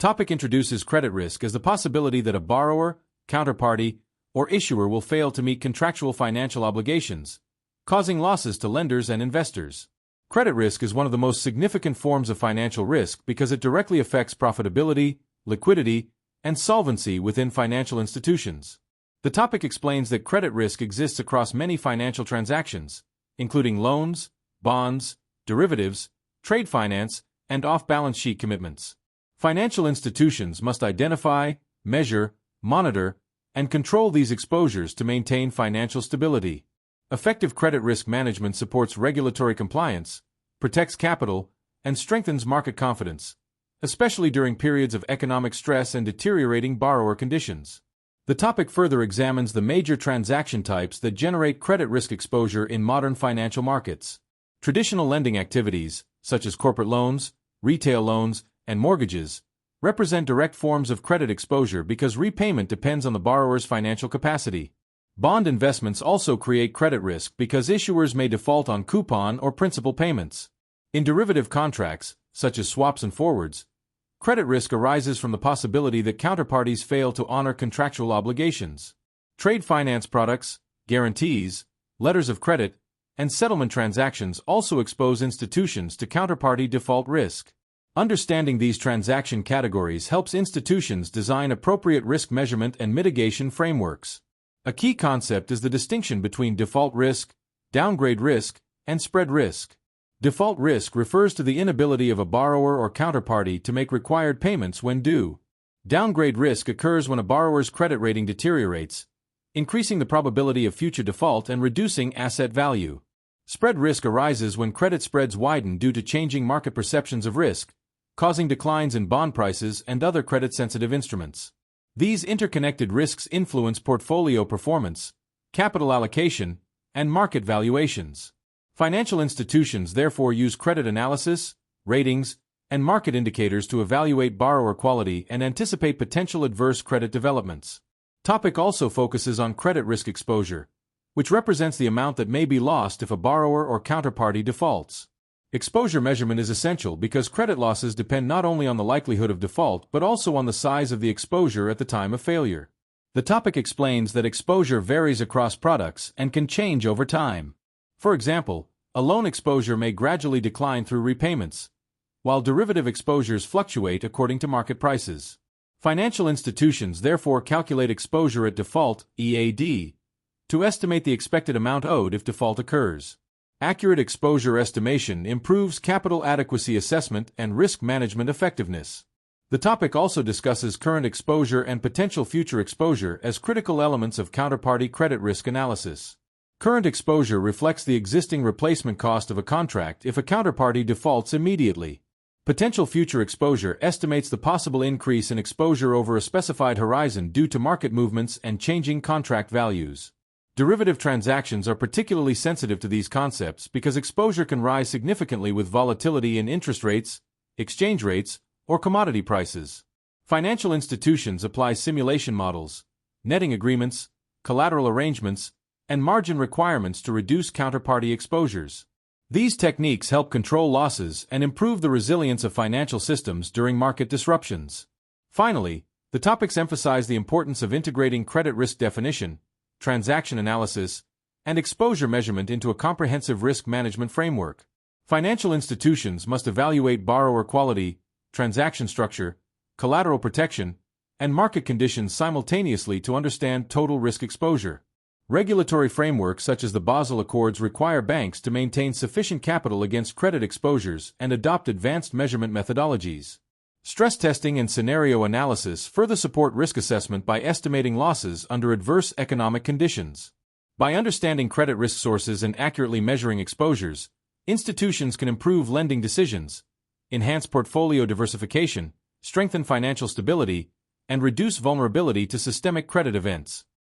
Topic introduces credit risk as the possibility that a borrower, counterparty, or issuer will fail to meet contractual financial obligations, causing losses to lenders and investors. Credit risk is one of the most significant forms of financial risk because it directly affects profitability, liquidity, and solvency within financial institutions. The topic explains that credit risk exists across many financial transactions, including loans, bonds, derivatives, trade finance, and off-balance sheet commitments. Financial institutions must identify, measure, monitor, and control these exposures to maintain financial stability. Effective credit risk management supports regulatory compliance, protects capital, and strengthens market confidence, especially during periods of economic stress and deteriorating borrower conditions. The topic further examines the major transaction types that generate credit risk exposure in modern financial markets. Traditional lending activities, such as corporate loans, retail loans, and mortgages, represent direct forms of credit exposure because repayment depends on the borrower's financial capacity. Bond investments also create credit risk because issuers may default on coupon or principal payments. In derivative contracts, such as swaps and forwards, credit risk arises from the possibility that counterparties fail to honor contractual obligations. Trade finance products, guarantees, letters of credit, and settlement transactions also expose institutions to counterparty default risk. Understanding these transaction categories helps institutions design appropriate risk measurement and mitigation frameworks. A key concept is the distinction between default risk, downgrade risk, and spread risk. Default risk refers to the inability of a borrower or counterparty to make required payments when due. Downgrade risk occurs when a borrower's credit rating deteriorates, increasing the probability of future default and reducing asset value. Spread risk arises when credit spreads widen due to changing market perceptions of risk, causing declines in bond prices and other credit-sensitive instruments. These interconnected risks influence portfolio performance, capital allocation, and market valuations. Financial institutions therefore use credit analysis, ratings, and market indicators to evaluate borrower quality and anticipate potential adverse credit developments. Topic also focuses on credit risk exposure, which represents the amount that may be lost if a borrower or counterparty defaults. Exposure measurement is essential because credit losses depend not only on the likelihood of default but also on the size of the exposure at the time of failure. The topic explains that exposure varies across products and can change over time. For example, a loan exposure may gradually decline through repayments, while derivative exposures fluctuate according to market prices. Financial institutions therefore calculate exposure at default, EAD, to estimate the expected amount owed if default occurs. Accurate exposure estimation improves capital adequacy assessment and risk management effectiveness. The topic also discusses current exposure and potential future exposure as critical elements of counterparty credit risk analysis. Current exposure reflects the existing replacement cost of a contract if a counterparty defaults immediately. Potential future exposure estimates the possible increase in exposure over a specified horizon due to market movements and changing contract values. Derivative transactions are particularly sensitive to these concepts because exposure can rise significantly with volatility in interest rates, exchange rates, or commodity prices. Financial institutions apply simulation models, netting agreements, collateral arrangements, and margin requirements to reduce counterparty exposures. These techniques help control losses and improve the resilience of financial systems during market disruptions. Finally, the topics emphasize the importance of integrating credit risk definition, transaction analysis, and exposure measurement into a comprehensive risk management framework. Financial institutions must evaluate borrower quality, transaction structure, collateral protection, and market conditions simultaneously to understand total risk exposure. Regulatory frameworks such as the Basel Accords require banks to maintain sufficient capital against credit exposures and adopt advanced measurement methodologies. Stress testing and scenario analysis further support risk assessment by estimating losses under adverse economic conditions. By understanding credit risk sources and accurately measuring exposures, institutions can improve lending decisions, enhance portfolio diversification, strengthen financial stability, and reduce vulnerability to systemic credit events.